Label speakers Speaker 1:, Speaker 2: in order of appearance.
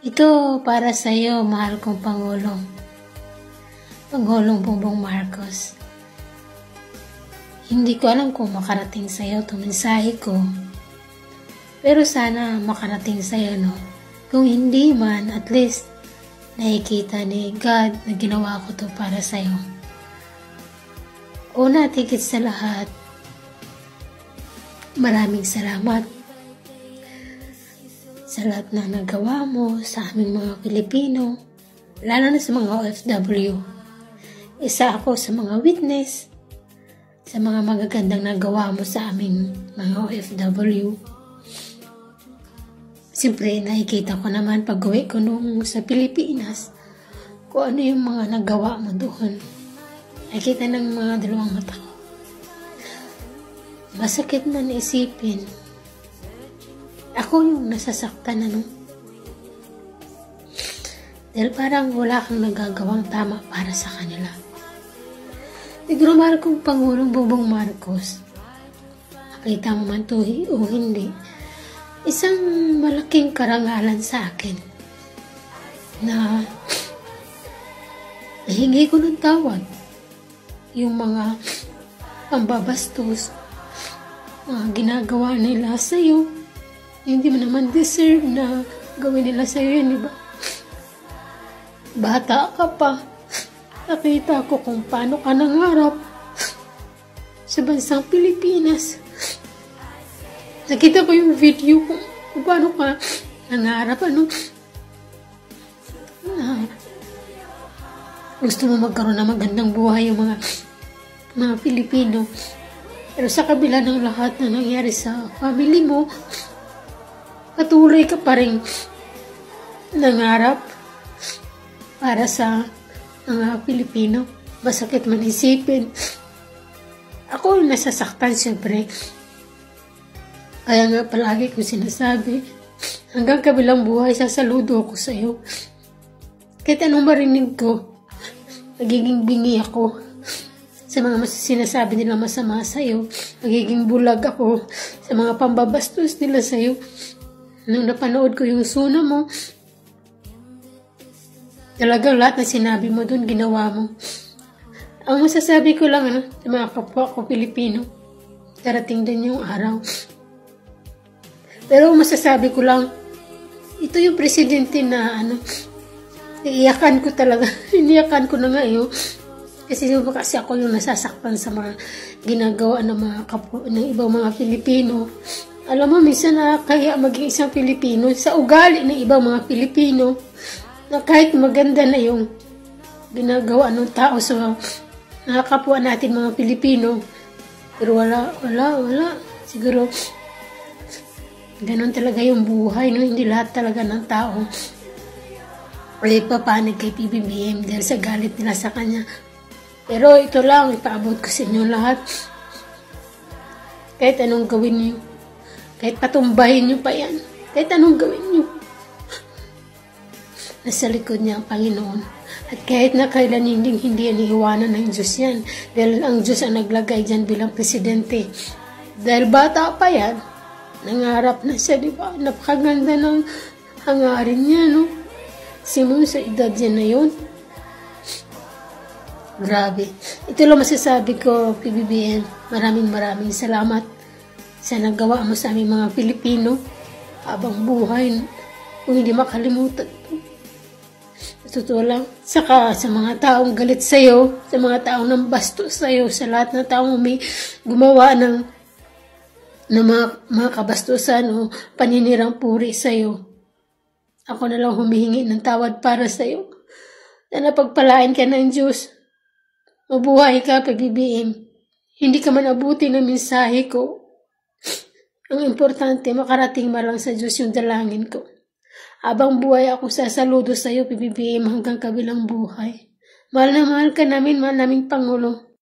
Speaker 1: Ito para sa iyo, mahal kong Pangulong Bongbong Marcos. Hindi ko alam kung makarating sa iyo itong mensahe ko. Pero sana makarating sa iyo, no? Kung hindi man, at least nakikita ni God na ginawa ko to para sa iyo. Una, tigit sa lahat, maraming salamat sa lahat na nagawa mo sa aming mga Pilipino, lalo na sa mga OFW. Isa ako sa mga witness sa mga magagandang nagawa mo sa aming mga OFW. Siyempre, nakikita ko naman pag-uwi ko nung sa Pilipinas kung ano yung mga nagawa mo doon. Nakikita ng mga dalawang mata ko. Masakit man isipin. Ako yung nasasaktan dahil parang wala kang nagagawang tama para sa kanila. Siguro mahal kong Pangulong Bongbong Marcos, nakita mo man to o hindi, isang malaking karangalan sa akin na nahingi ko ng tawad yung mga pambabastos, mga ginagawa nila sa'yo. Hindi mo naman deserve na gawin nila sa'yo yan, diba? Bata ka pa. Nakita ko kung paano ka nangarap sa bansang Pilipinas. Nakita ko yung video kung paano ka nangarap, gusto mo magkaroon ng magandang buhay yung mga Pilipino. Pero sa kabila ng lahat na nangyari sa family mo, patuloy ka pa rin nangarap para sa mga Pilipino. Masakit man isipin. Ako yung nasasaktan siyempre. Kaya nga palagi ko sinasabi, hanggang kabilang buhay sasaludo ako sa iyo. Kahit anong marinig ko, nagiging bingi ako sa mga sinasabi nila masama sa iyo. Nagiging bulag ako sa mga pambabastos nila sa iyo. Nung napanood ko yung suna mo, talagang lahat na sinabi mo dun, ginawa mo. Ang masasabi ko lang, sa mga kapwa ko Pilipino, darating din yung araw. Pero masasabi ko lang, ito yung presidente na, iiyakan ko talaga. Iniyakan ko na nga yun. Kasi ako yung nasasaktan sa mga ginagawa ng mga kapwa, ng ibang mga Pilipino. Alam mo, minsan kaya maging isang Pilipino sa ugali ng ibang mga Pilipino na kahit maganda na yung ginagawa ng tao sa mga kapwa natin mga Pilipino, pero wala. Siguro, ganun talaga yung buhay, no? Hindi lahat talaga ng tao ay papanig kay PBBM dahil sa galit nila sa kanya. Pero ito lang, ipaabot ko sa inyo lahat. Kahit anong gawin niyo, kahit patumbahin nyo pa yan, kahit anong gawin nyo, nasa likod niya ang Panginoon. At kahit na kailan hindi yan iiwanan ng Diyos yan, dahil ang Diyos ang naglagay dyan bilang presidente. Dahil bata pa yan, nangarap na siya, diba? Napakaganda ng hangarin niya, no? Simula sa edad yan na yun. Grabe. Ito lang masasabi ko, PBBM. Maraming salamat sa nagawa mo sa aming mga Pilipino habang buhay, kung hindi makalimutan. Totoo lang. Saka sa mga taong galit sa'yo, sa mga taong nambastos sa'yo, sa lahat ng taong may gumawa ng mga kabastusan o paninirang puri sa'yo, ako na lang humihingi ng tawad para sa'yo. Na napagpalain ka ng Diyos. Mabuhay ka, PBBM. Hindi ka man abuti ng mensahe ko. Ang importante, makarating lang sa Diyos yung dalangin ko. Habang buhay ako sasaludo sa iyo, PBBM, hanggang kabilang buhay. Mahal na mahal ka namin, mahal naming Pangulo.